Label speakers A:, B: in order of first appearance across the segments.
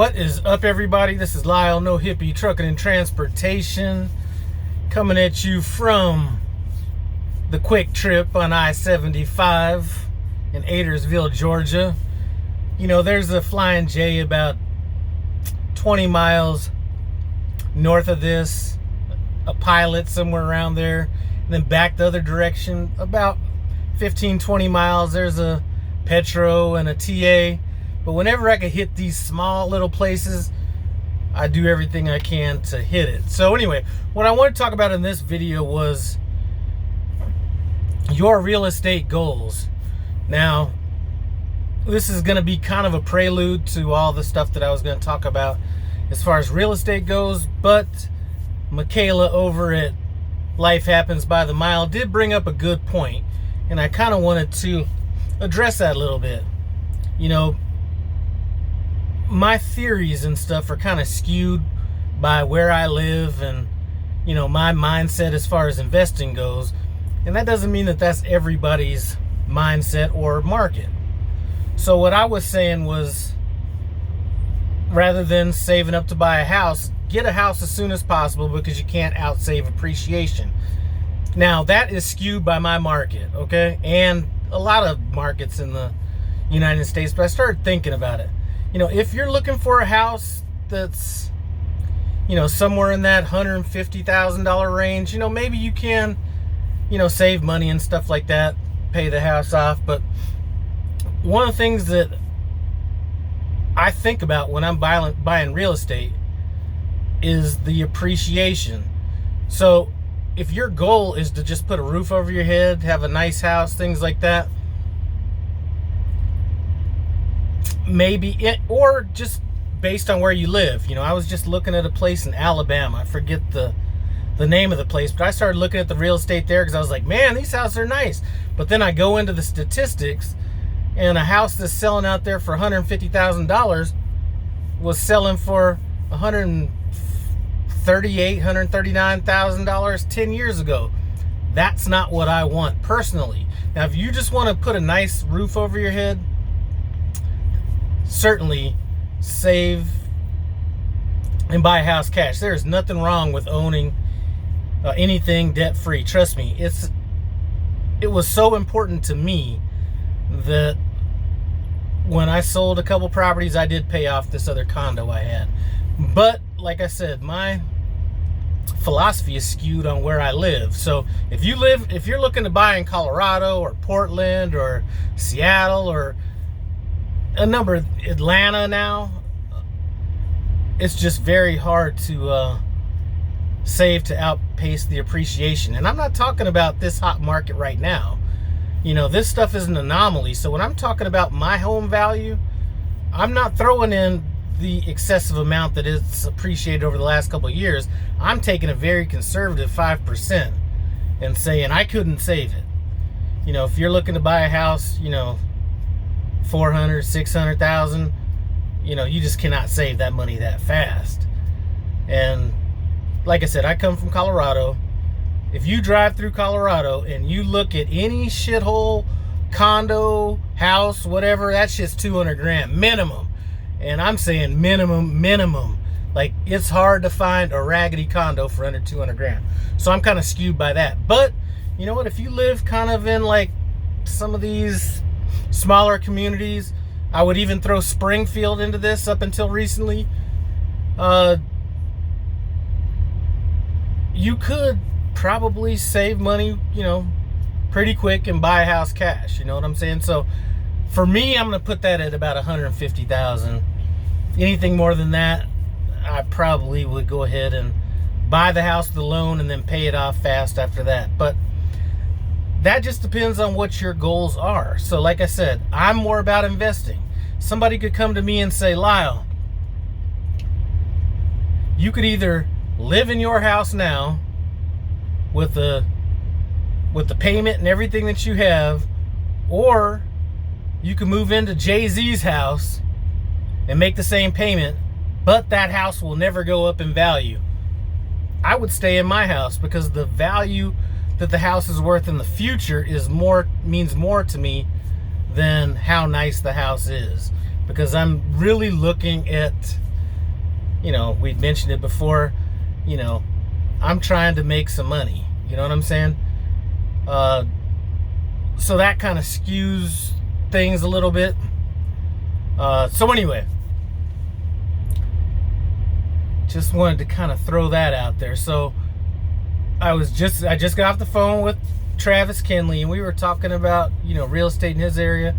A: What is up, everybody? This is Lyle, No Hippie Trucking and Transportation, coming at you from the Quick Trip on I-75 in Adairsville, Georgia. You know, there's a Flying J about 20 miles north of this, a Pilot somewhere around there, and then back the other direction about 15-20 miles there's a Petro and a TA. But whenever I can hit these small little places, I do everything I can to hit it. So anyway, what I want to talk about in this video was your real estate goals. Now, this is going to be kind of a prelude to all the stuff that I was going to talk about as far as real estate goes, but Michaela over at Life Happens by the Mile did bring up a good point, and I kind of wanted to address that a little bit. You know, my theories and stuff are kind of skewed by where I live and, you know, my mindset as far as investing goes. And that doesn't mean that that's everybody's mindset or market. So what I was saying was, rather than saving up to buy a house, get a house as soon as possible, because you can't outsave appreciation. Now, that is skewed by my market, okay? And a lot of markets in the United States, but I started thinking about it. You know, if you're looking for a house that's, you know, somewhere in that $150,000 range, you know, maybe you can, you know, save money and stuff like that, pay the house off. But one of the things that I think about when I'm buying real estate is the appreciation. So if your goal is to just put a roof over your head, have a nice house, things like that, maybe it, or just based on where you live. You know, I was just looking at a place in Alabama. I forget the name of the place, but I started looking at the real estate there because I was like, man, these houses are nice. But then I go into the statistics, and a house that's selling out there for $150,000 was selling for $139,000 10 years ago. That's not what I want personally. Now, if you just want to put a nice roof over your head, certainly save and buy a house cash. There's nothing wrong with owning anything debt-free. Trust me, it was so important to me that when I sold a couple properties, I did pay off this other condo I had. But like I said, my philosophy is skewed on where I live. So if you're looking to buy in Colorado or Portland or Seattle or a number of Atlanta now, it's just very hard to save to outpace the appreciation. And I'm not talking about this hot market right now. You know, this stuff is an anomaly. So when I'm talking about my home value, I'm not throwing in the excessive amount that it's appreciated over the last couple of years. I'm taking a very conservative 5% and saying I couldn't save it. You know, if you're looking to buy a house, you know, 400, 600,000, you know, you just cannot save that money that fast. And like I said, I come from Colorado. If you drive through Colorado and you look at any shithole condo, house, whatever, that shit's 200 grand minimum. And I'm saying minimum. Like, it's hard to find a raggedy condo for under 200 grand. So I'm kind of skewed by that. But you know what, if you live kind of in like some of these smaller communities, I would even throw Springfield into this up until recently, you could probably save money, you know, pretty quick and buy a house cash. You know what I'm saying? So for me, I'm going to put that at about 150,000. Anything more than that, I probably would go ahead and buy the house with the loan and then pay it off fast after that. But that just depends on what your goals are. So like I said, I'm more about investing. Somebody could come to me and say, Lyle, you could either live in your house now with the payment and everything that you have, or you can move into Jay-Z's house and make the same payment, but that house will never go up in value. I would stay in my house because the value that the house is worth in the future means more to me than how nice the house is, because I'm really looking at you know, we've mentioned it before, you know, I'm trying to make some money. You know what I'm saying? So that kind of skews things a little bit. So anyway, just wanted to kind of throw that out there. So I just got off the phone with Travis Kinley, and we were talking about, you know, real estate in his area.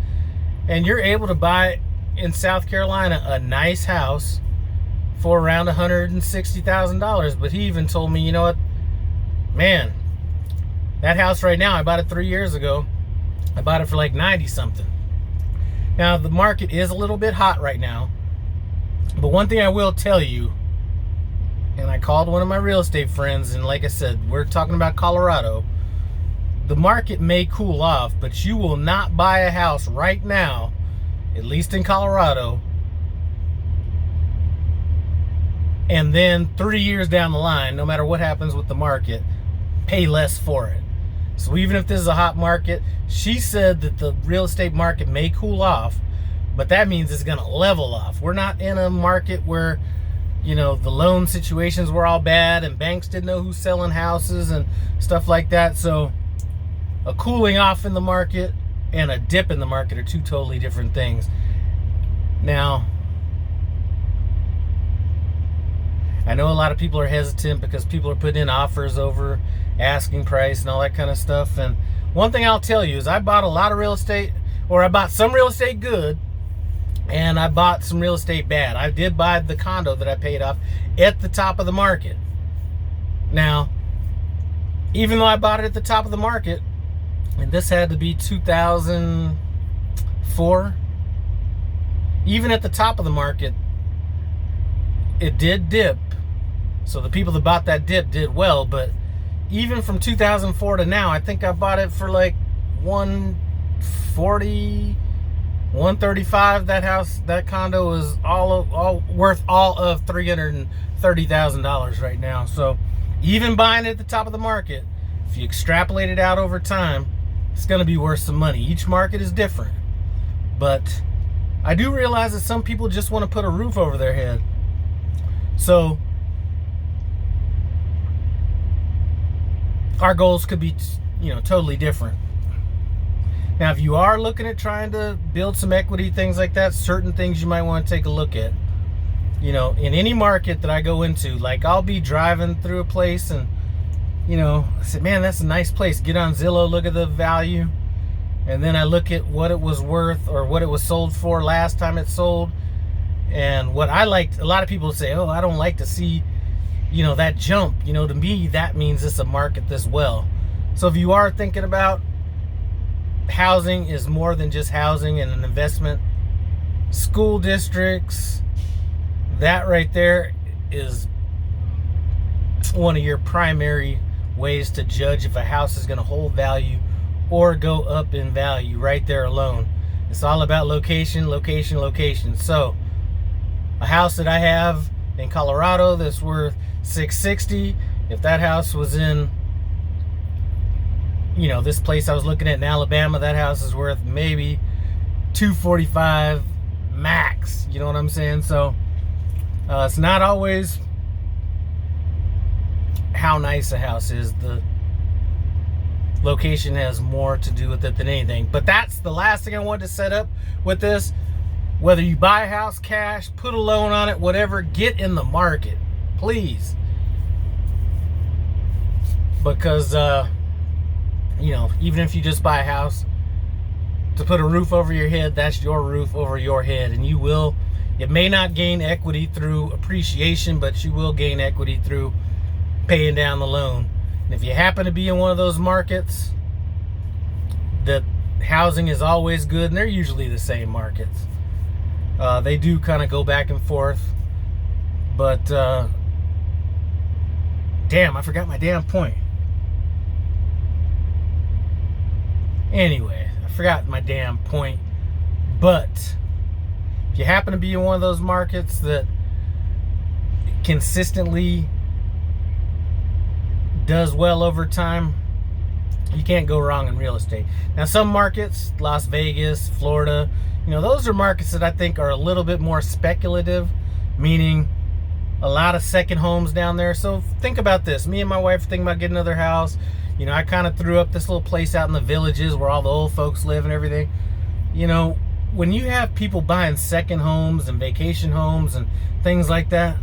A: And you're able to buy in South Carolina a nice house for around $160,000. But he even told me, you know what, man, that house right now, I bought it 3 years ago. I bought it for like 90 something. Now the market is a little bit hot right now, but one thing I will tell you, and I called one of my real estate friends, and like I said, we're talking about Colorado. The market may cool off, but you will not buy a house right now, at least in Colorado, and then 3 years down the line, no matter what happens with the market, pay less for it. So even if this is a hot market, she said that the real estate market may cool off, but that means it's going to level off. We're not in a market where, you know, the loan situations were all bad and banks didn't know who's selling houses and stuff like that. So a cooling off in the market and a dip in the market are two totally different things. Now, I know a lot of people are hesitant because people are putting in offers over asking price and all that kind of stuff. And one thing I'll tell you is I bought a lot of real estate, or I bought some real estate good, and I bought some real estate bad. I did buy the condo that I paid off at the top of the market. Now, even though I bought it at the top of the market, and this had to be 2004, even at the top of the market, it did dip. So the people that bought that dip did well, but even from 2004 to now, I think I bought it for like 140, 135. That house, that condo is all worth all of $330,000 right now. So even buying it at the top of the market, if you extrapolate it out over time, it's going to be worth some money. Each market is different, but I do realize that some people just want to put a roof over their head. So our goals could be, you know, totally different. Now, if you are looking at trying to build some equity, things like that, certain things you might want to take a look at. You know, in any market that I go into, like I'll be driving through a place and, you know, I said, man, that's a nice place. Get on Zillow, look at the value. And then I look at what it was worth or what it was sold for last time it sold. And what I liked, a lot of people say, oh, I don't like to see, you know, that jump. You know, to me, that means it's a market this well. So if you are thinking about housing is more than just housing and an investment, school districts, that right there is one of your primary ways to judge if a house is going to hold value or go up in value right there alone. It's all about location, location, location. So a house that I have in Colorado that's worth $660, if that house was in, you know, this place I was looking at in Alabama, that house is worth maybe $245 max. You know what I'm saying? So it's not always how nice a house is. The location has more to do with it than anything. But that's the last thing I wanted to set up with this. Whether you buy a house cash, put a loan on it, whatever, get in the market, please. Because, you know, even if you just buy a house, to put a roof over your head, that's your roof over your head. And you will, it may not gain equity through appreciation, but you will gain equity through paying down the loan. And if you happen to be in one of those markets that housing is always good, and they're usually the same markets, they do kind of go back and forth. But damn, I forgot my damn point. Anyway, I forgot my damn point. But if you happen to be in one of those markets that consistently does well over time, you can't go wrong in real estate. Now, some markets, Las Vegas, Florida, you know, those are markets that I think are a little bit more speculative, meaning a lot of second homes down there. So think about this. Me and my wife are thinking about getting another house. You know, I kind of threw up this little place out in the villages where all the old folks live and everything. You know, when you have people buying second homes and vacation homes and things like that,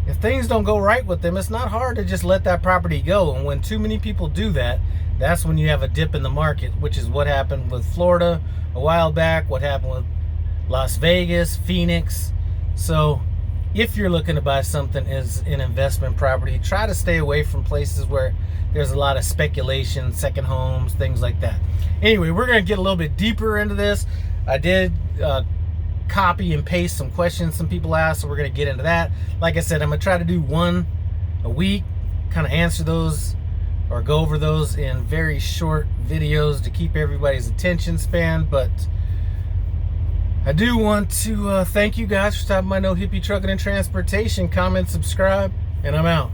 A: if things don't go right with them, it's not hard to just let that property go. And when too many people do that, that's when you have a dip in the market, which is what happened with Florida a while back, what happened with Las Vegas, Phoenix. So if you're looking to buy something as an investment property, try to stay away from places where there's a lot of speculation, second homes, things like that. Anyway, we're going to get a little bit deeper into this. I did copy and paste some questions some people asked, so we're going to get into that. Like I said, I'm going to try to do one a week, kind of answer those or go over those in very short videos to keep everybody's attention span. But I do want to thank you guys for stopping by No Hippie Trucking and Transportation. Comment, subscribe, and I'm out.